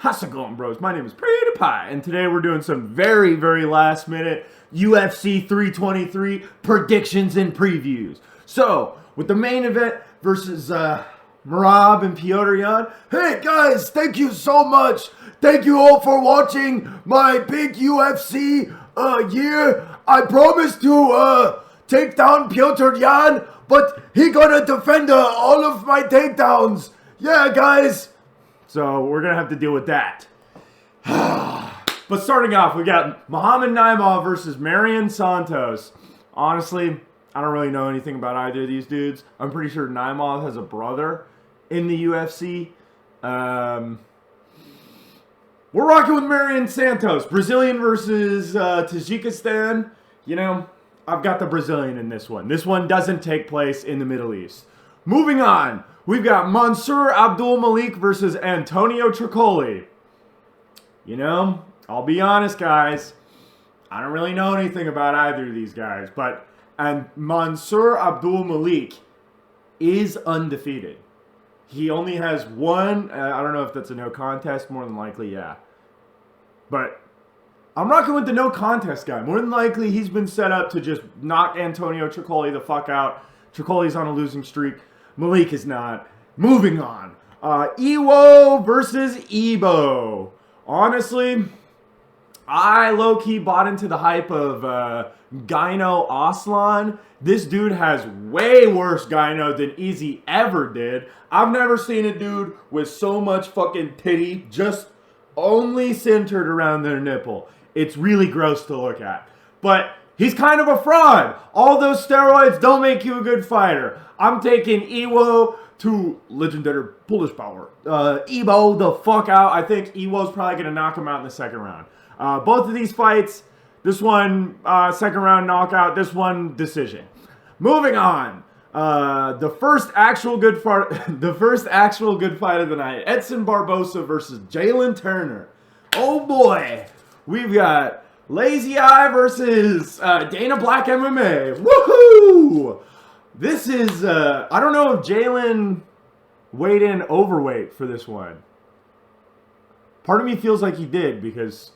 How's it going, bros? My name is PewDiePie, and today we're doing some very, very last minute UFC 323 predictions and previews. So, with the main event versus Merab and Petr Yan. Hey guys, thank you so much. Thank you all for watching my big UFC year. I promise to take down Petr Yan, but he gonna defend all of my takedowns. Yeah, guys. So we're gonna have to deal with that. But starting off, we got Muhammad Naimov versus Marion Santos. Honestly, I don't really know anything about either of these dudes. I'm pretty sure Naimov has a brother in the UFC. We're rocking with Marion Santos. Brazilian versus Tajikistan. You know, I've got the Brazilian in this one. This one doesn't take place in the Middle East. Moving on, we've got Mansour Abdul Malik versus Antonio Tricoli. You know, I'll be honest, guys. I don't really know anything about either of these guys, but Mansour Abdul Malik is undefeated. He only has one. I don't know if that's a no contest. More than likely, yeah. But I'm rocking with the no contest guy. More than likely, he's been set up to just knock Antonio Tricoli the fuck out. Tricoli's on a losing streak. Malik is not. Moving on. Iwo versus Ebo. Honestly, I low-key bought into the hype of Gyno Aslan. This dude has way worse gyno than Easy ever did. I've never seen a dude with so much fucking titty just only centered around their nipple. It's really gross to look at. But he's kind of a fraud. All those steroids don't make you a good fighter. I'm taking Iwo to legendary Polish power. Ebo the fuck out. I think Iwo's probably going to knock him out in the second round. Both of these fights, this one second round knockout, this one decision. Moving on. The first actual good fight of the night. Edson Barbosa versus Jalen Turner. Oh boy. We've got Lazy Eye versus Dana Black MMA. Woohoo! This is, I don't know if Jalen weighed in overweight for this one. Part of me feels like he did because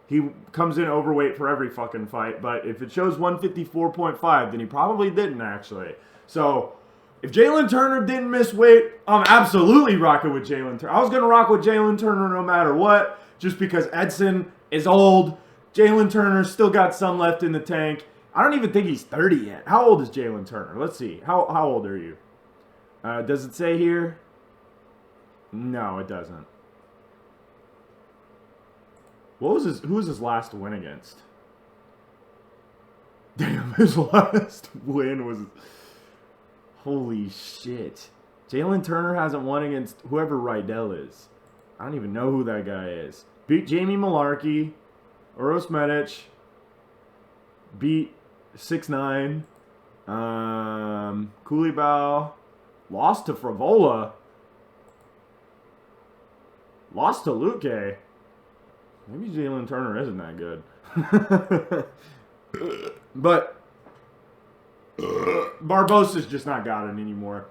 he comes in overweight for every fucking fight. But if it shows 154.5, then he probably didn't actually. So, if Jalen Turner didn't miss weight, I'm absolutely rocking with Jalen Turner. I was going to rock with Jalen Turner no matter what, just because Edson is old. Jalen Turner's still got some left in the tank. I don't even think he's 30 yet. How old is Jalen Turner? Let's see. How old are you? Does it say here? No, it doesn't. Who was his last win against? Damn, his last win was... Holy shit. Jalen Turner hasn't won against whoever Rydell is. I don't even know who that guy is. Beat Jamie Malarkey. Uros Medic. Beat 6'9". Kulibao. Lost to Fravola. Lost to Luque. Maybe Jalen Turner isn't that good. But Barbosa's just not got it anymore.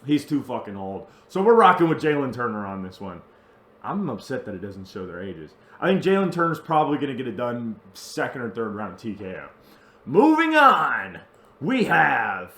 He's too fucking old. So we're rocking with Jalen Turner on this one. I'm upset that it doesn't show their ages. I think Jalen Turner's probably going to get it done second or third round TKO. Moving on, we have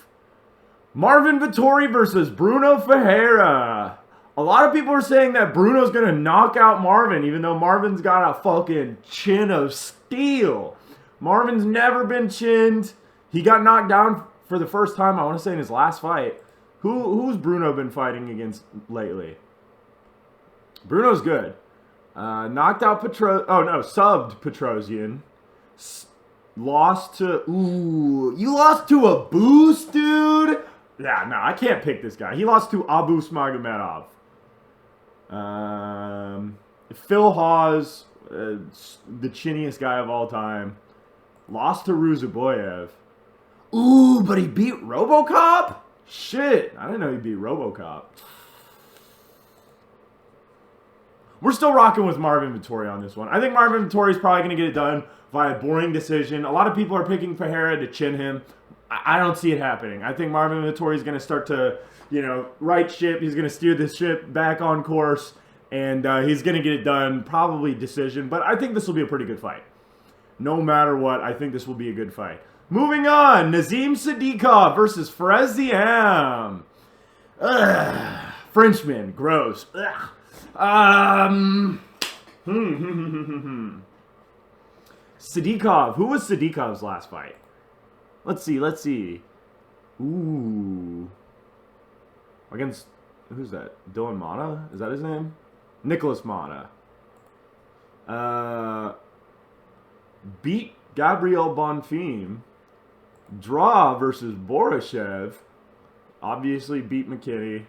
Marvin Vettori versus Bruno Ferreira. A lot of people are saying that Bruno's going to knock out Marvin, even though Marvin's got a fucking chin of steel. Marvin's never been chinned. He got knocked down for the first time, I want to say, in his last fight. Who's Bruno been fighting against lately? Bruno's good. Knocked out subbed Petrosian. Lost to... Ooh, you lost to a boost, dude? Yeah, no, I can't pick this guy. He lost to Abu Smagomedov. Phil Hawes, the chinniest guy of all time. Lost to Ruzaboyev. Ooh, but he beat RoboCop? Shit, I didn't know he beat RoboCop. We're still rocking with Marvin Vettori on this one. I think Marvin Vettori is probably going to get it done via boring decision. A lot of people are picking Ferreira to chin him. I don't see it happening. I think Marvin Vettori is going to start to, right ship. He's going to steer this ship back on course. And he's going to get it done, probably decision. But I think this will be a pretty good fight. No matter what, I think this will be a good fight. Moving on, Nazim Sadikov versus Frezziam. Frenchman, gross. Sadikov. Who was Sadikov's last fight? Let's see. Ooh. Against, who's that? Dylan Mata? Is that his name? Nicholas Mata. Beat Gabriel Bonfim. Draw versus Borishev. Obviously beat McKinney.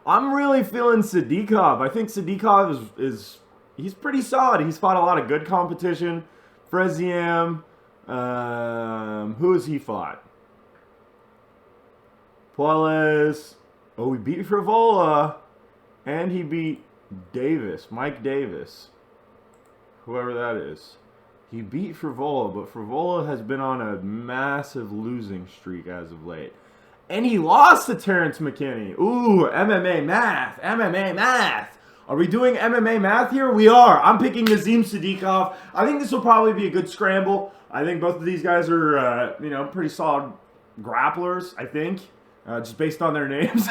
I'm really feeling Sadikov. I think Sadikov is he's pretty solid. He's fought a lot of good competition. Frezziam. Who has he fought? Puelles. Oh, he beat Frivola. And he beat Davis. Mike Davis. Whoever that is. He beat Frivola, but Frivola has been on a massive losing streak as of late. And he lost to Terrence McKinney. Ooh, MMA math. MMA math. Are we doing MMA math here? We are. I'm picking Nazim Sadikov. I think this will probably be a good scramble. I think both of these guys are, pretty solid grapplers, I think. Just based on their names.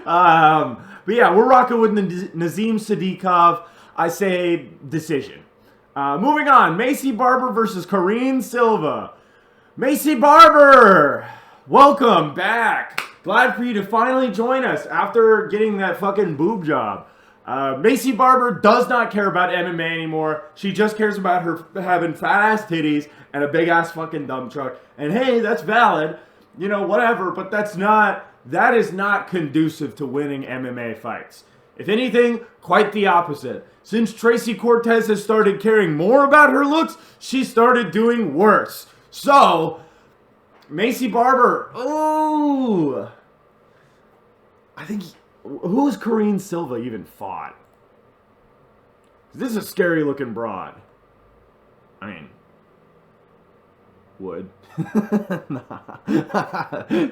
But yeah, we're rocking with Nazim Sadikov. I say decision. Moving on. Macy Barber versus Karine Silva. Macy Barber! Welcome back. Glad for you to finally join us after getting that fucking boob job. Macy Barber does not care about MMA anymore. She just cares about her having fat ass titties and a big ass fucking dump truck. And hey, that's valid. Whatever, but that is not conducive to winning MMA fights. If anything, quite the opposite. Since Tracy Cortez has started caring more about her looks, she started doing worse. So, Macy Barber, ooh. I think, who has Karine Silva even fought? This is a scary looking broad. I mean, would.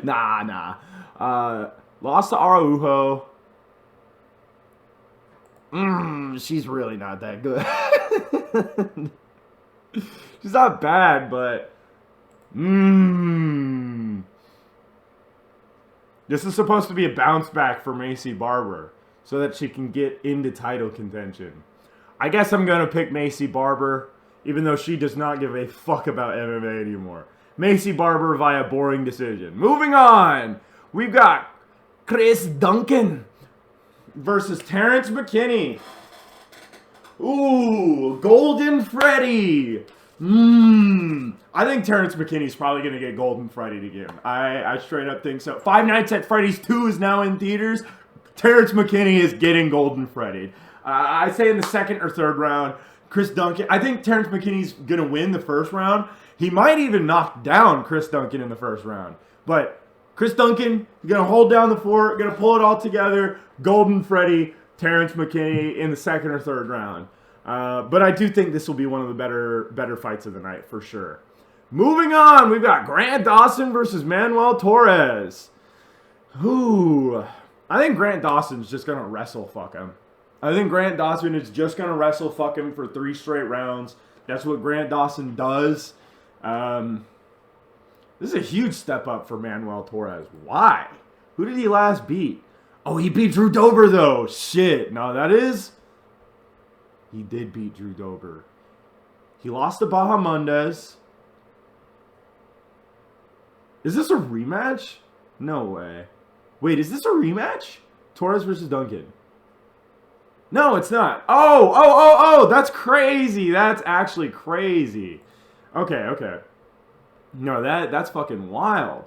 Nah. Lost to Araujo. She's really not that good. She's not bad, but this is supposed to be a bounce back for Macy Barber so that she can get into title contention. I guess I'm going to pick Macy Barber, even though she does not give a fuck about MMA anymore. Macy Barber via boring decision. Moving on, we've got Chris Duncan versus Terrence McKinney. Ooh, Golden Freddy. I think Terrence McKinney's probably going to get Golden Freddy'd again. I straight up think so. Five Nights at Freddy's 2 is now in theaters. Terrence McKinney is getting Golden Freddy'd. I say in the second or third round, Chris Duncan. I think Terrence McKinney's going to win the first round. He might even knock down Chris Duncan in the first round. But Chris Duncan is going to hold down the fort, going to pull it all together. Golden Freddy, Terrence McKinney in the second or third round. But I do think this will be one of the better fights of the night for sure. Moving on, we've got Grant Dawson versus Manuel Torres. Ooh, I think Grant Dawson's just going to wrestle fuck him. I think Grant Dawson is just going to wrestle fuck him for 3 straight rounds. That's what Grant Dawson does. This is a huge step up for Manuel Torres. Why? Who did he last beat? Oh, he beat Drew Dober, though. Shit. No, that is... He did beat Drew Dober. He lost to Bahamondes. Is this a rematch? No way. Wait, is this a rematch? Torres versus Duncan. No, it's not. Oh, that's crazy. That's actually crazy. Okay. No, that's fucking wild.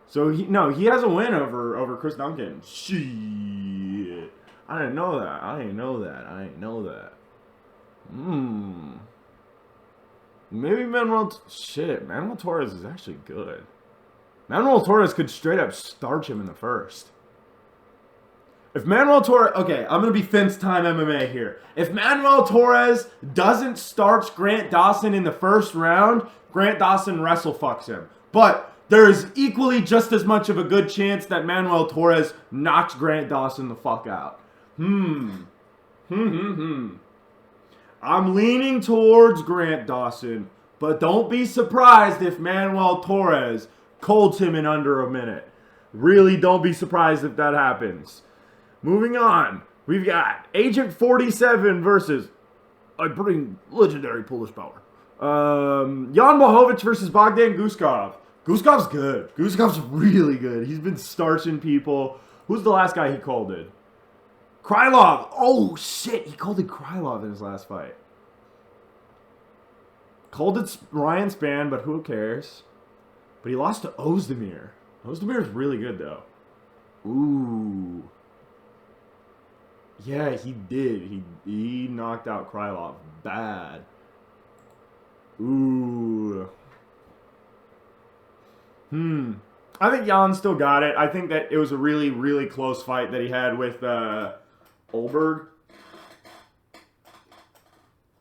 So he has a win over Chris Duncan. Shit. I didn't know that. Maybe Manuel Torres is actually good. Manuel Torres could straight up starch him in the first. If Manuel Torres... Okay, I'm going to be fence time MMA here. If Manuel Torres doesn't starch Grant Dawson in the first round, Grant Dawson wrestle fucks him. But there is equally just as much of a good chance that Manuel Torres knocks Grant Dawson the fuck out. I'm leaning towards Grant Dawson, but don't be surprised if Manuel Torres colds him in under a minute. Really don't be surprised if that happens. Moving on, we've got Agent 47 versus a pretty legendary Polish power. Jan Blachowicz versus Bogdan Guskov. Guskov's good. Guskov's really good. He's been starching people. Who's the last guy he called it? Krylov. Oh, shit. He called it Krylov in his last fight. Called it Ryan Spann, but who cares? But he lost to Ozdemir. Ozdemir's really good, though. Ooh. Yeah, he did. He knocked out Krylov bad. Ooh. I think Jan still got it. I think that it was a really, really close fight that he had with Olberg.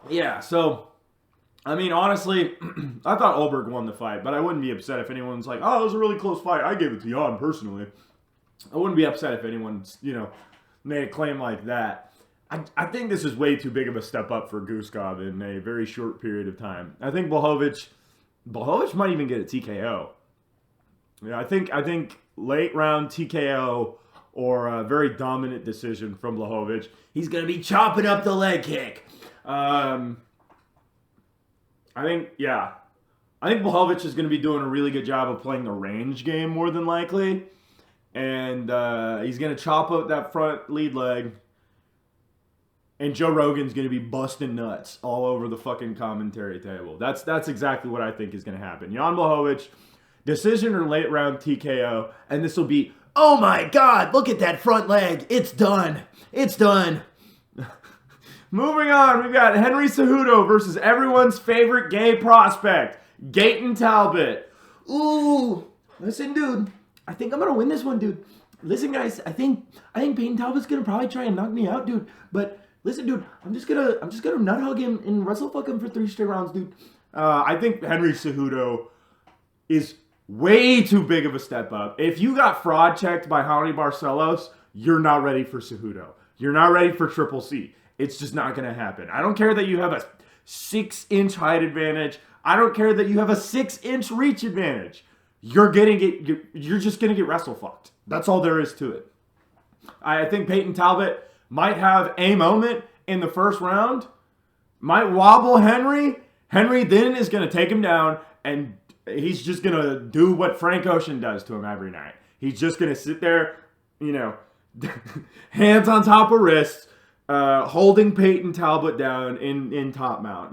Yeah, so, I mean, honestly, I thought Olberg won the fight, but I wouldn't be upset if anyone's like, oh, it was a really close fight. I gave it to Jan personally. I wouldn't be upset if anyone's, made a claim like that. I think this is way too big of a step up for Guskov in a very short period of time. I think Blachowicz might even get a TKO. Yeah, I think late round TKO or a very dominant decision from Blachowicz. He's going to be chopping up the leg kick. I think Blachowicz is going to be doing a really good job of playing the range game more than likely. And he's going to chop up that front lead leg. And Joe Rogan's going to be busting nuts all over the fucking commentary table. That's exactly what I think is going to happen. Jan Blachowicz, decision or late round TKO. And this will be, oh my God, look at that front leg. It's done. It's done. Moving on, we've got Henry Cejudo versus everyone's favorite gay prospect, Gaten Talbot. Ooh, listen, dude. I think I'm going to win this one, dude. Listen, guys, I think Peyton Talbot's going to probably try and knock me out, dude. But listen, dude, I'm just gonna nut hug him and wrestle fuck him for 3 straight rounds, dude. I think Henry Cejudo is way too big of a step up. If you got fraud checked by Jaime Barcelos, you're not ready for Cejudo. You're not ready for Triple C. It's just not gonna happen. I don't care that you have a 6-inch height advantage. I don't care that you have a 6-inch reach advantage. You're just gonna get wrestle fucked. That's all there is to it. I think Peyton Talbot might have a moment in the first round, might wobble Henry. Henry then is going to take him down, and he's just going to do what Frank Ocean does to him every night. He's just going to sit there, hands on top of wrists, holding Peyton Talbot down in top mount.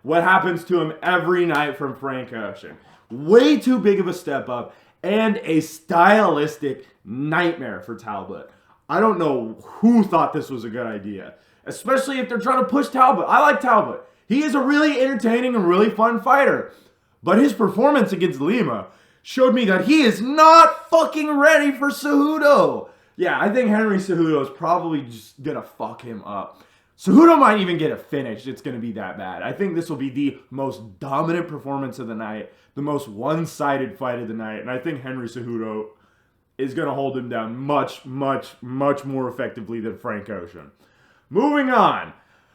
What happens to him every night from Frank Ocean. Way too big of a step up and a stylistic nightmare for Talbot. I don't know who thought this was a good idea, especially if they're trying to push Talbot. I like Talbot. He is a really entertaining and really fun fighter. But his performance against Lima showed me that he is not fucking ready for Cejudo. Yeah, I think Henry Cejudo is probably just going to fuck him up. Cejudo might even get a finish. It's going to be that bad. I think this will be the most dominant performance of the night, the most one-sided fight of the night, and I think Henry Cejudo is going to hold him down much, much, much more effectively than Frank Ocean. Moving on,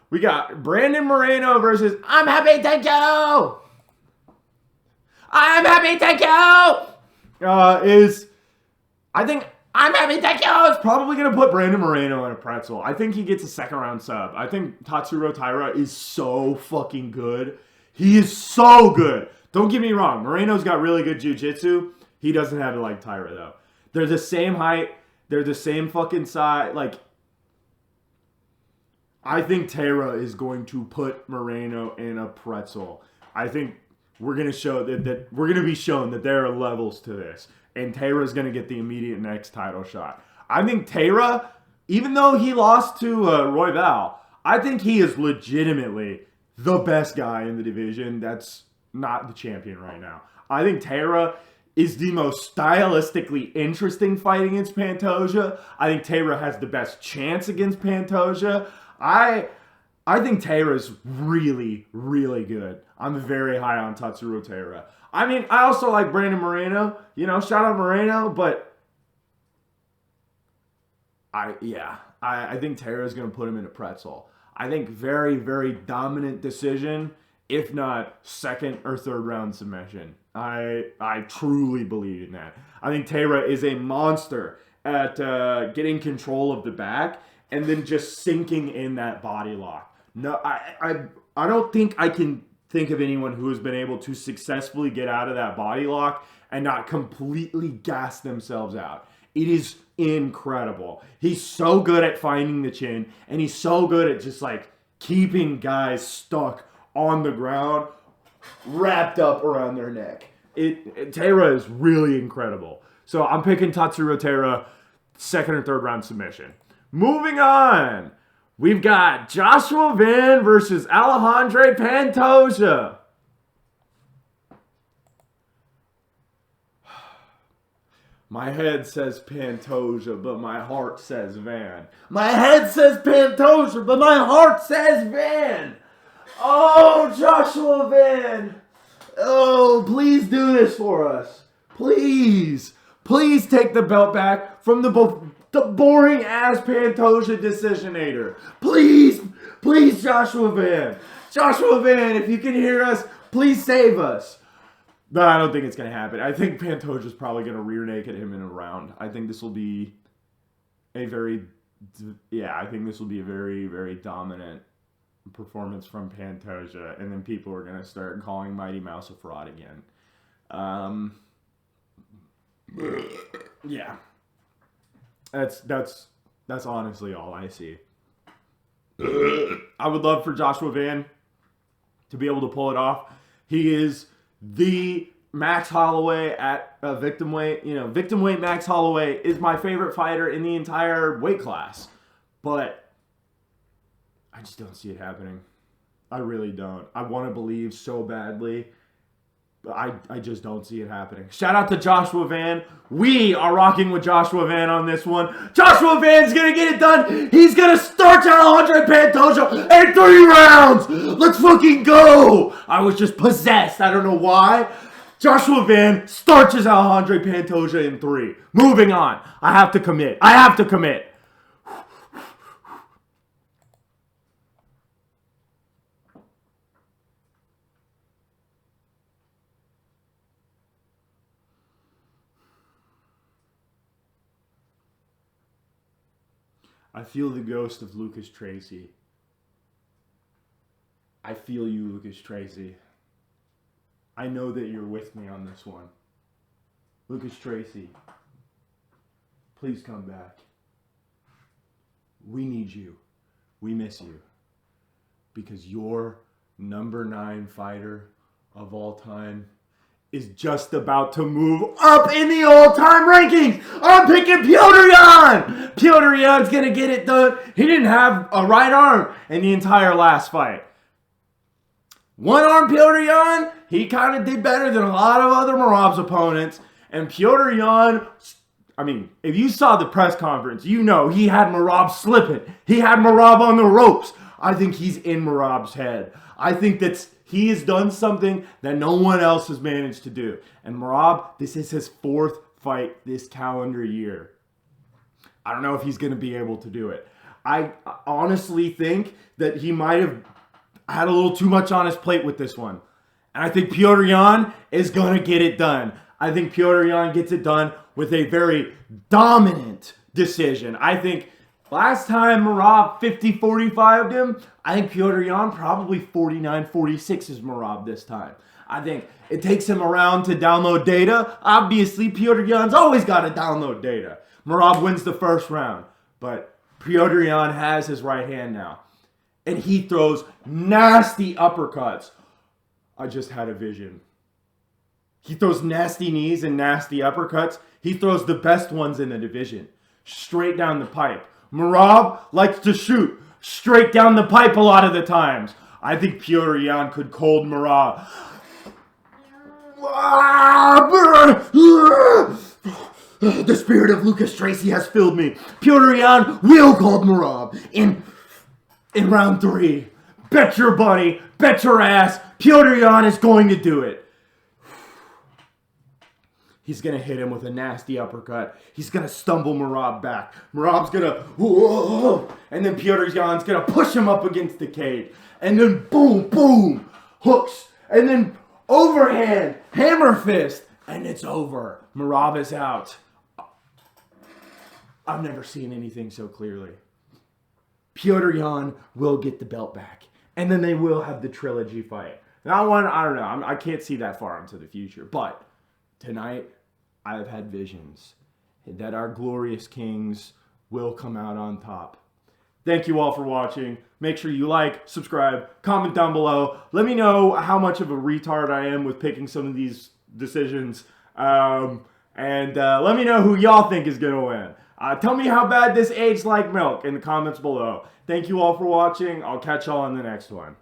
we got Brandon Moreno versus I'm Happy Thank You! I'm Happy Thank You! I think I'm Happy Thank You! Is probably going to put Brandon Moreno in a pretzel. I think he gets a second round sub. I think Tatsuro Taira is so fucking good. He is so good. Don't get me wrong. Moreno's got really good jiu-jitsu. He doesn't have it like Taira, though. They're the same height. They're the same fucking size. I think Taira is going to put Moreno in a pretzel. I think we're going to show that we're going to be shown that there are levels to this. And Taira is going to get the immediate next title shot. I think Taira, even though he lost to Royval, I think he is legitimately the best guy in the division that's not the champion right now. I think Taira is the most stylistically interesting fight against Pantoja. I think Taira has the best chance against Pantoja. I think Taira's really, really good. I'm very high on Tatsuro Taira. I mean, I also like Brandon Moreno. You know, shout out Moreno, but I think Taira's going to put him in a pretzel. I think very, very dominant decision, if not second or third round submission. I truly believe in that. I think Taira is a monster at getting control of the back and then just sinking in that body lock. No, I don't think I can think of anyone who has been able to successfully get out of that body lock and not completely gas themselves out. It is incredible. He's so good at finding the chin, and he's so good at just like keeping guys stuck on the ground, wrapped up around their neck. Taira is really incredible. So I'm picking Tatsuro Taira, second or third round submission. Moving on, we've got Joshua Van versus Alejandro Pantoja. My head says Pantoja, but my heart says Van. My head says Pantoja, but my heart says Van. Oh, Joshua Van. Oh, please do this for us. Please. Please take the belt back from the boring-ass Pantoja decisionator. Please. Please, Joshua Van. Joshua Van, if you can hear us, please save us. But I don't think it's going to happen. I think Pantoja's probably going to rear naked him in a round. I think this will be a very, very dominant performance from Pantoja. And then people are going to start calling Mighty Mouse a fraud again. Yeah. That's honestly all I see. I would love for Joshua Van to be able to pull it off. He is the Max Holloway at victim weight. You know, victim weight Max Holloway is my favorite fighter in the entire weight class. But I just don't see it happening. I really don't. I want to believe so badly. But I just don't see it happening. Shout out to Joshua Van. We are rocking with Joshua Van on this one. Joshua Van's going to get it done. He's going to start Alejandro Pantoja in 3 rounds. Let's fucking go. I was just possessed. I don't know why. Joshua Van starches Alejandro Pantoja in 3. Moving on. I have to commit. I feel the ghost of Lucas Tracy. I feel you, Lucas Tracy. I know that you're with me on this one. Lucas Tracy, please come back. We need you. We miss you. Because your number 9 fighter of all time is just about to move up in the all-time rankings. I'm picking Petr Yan. Petr Yan's going to get it done. He didn't have a right arm in the entire last fight. One-arm Petr Yan, he kind of did better than a lot of other Merab's opponents. And Petr Yan, I mean, if you saw the press conference, you know he had Merab slipping. He had Merab on the ropes. I think he's in Merab's head. I think he has done something that no one else has managed to do. And Merab, this is his 4th fight this calendar year. I don't know if he's going to be able to do it. I honestly think that he might have had a little too much on his plate with this one. And I think Petr Yan is going to get it done. I think Petr Yan gets it done with a very dominant decision. I think last time Merab 50-45'd him, I think Petr Yan probably 49-46 is Merab this time. I think it takes him around to download data. Obviously, Petr Yan's always got to download data. Merab wins the first round, but Petr Yan has his right hand now. And he throws nasty uppercuts. I just had a vision. He throws nasty knees and nasty uppercuts. He throws the best ones in the division. Straight down the pipe. Merab likes to shoot straight down the pipe a lot of the times. I think Petr Yan could cold Merab. The spirit of Lucas Tracy has filled me. Petr Yan will cold Merab in round 3. Bet your bunny, bet your ass, Petr Yan is going to do it. He's going to hit him with a nasty uppercut. He's going to stumble Merab back. Merab's going to, whoa, and then Petr Yan's going to push him up against the cage. And then boom, boom, hooks. And then overhand, hammer fist. And it's over. Merab is out. I've never seen anything so clearly. Petr Yan will get the belt back. And then they will have the trilogy fight. That one, I don't know. I can't see that far into the future. But tonight, I've had visions that our glorious kings will come out on top. Thank you all for watching. Make sure you like, subscribe, comment down below. Let me know how much of a retard I am with picking some of these decisions. And let me know who y'all think is going to win. Tell me how bad this aged like milk in the comments below. Thank you all for watching. I'll catch y'all in the next one.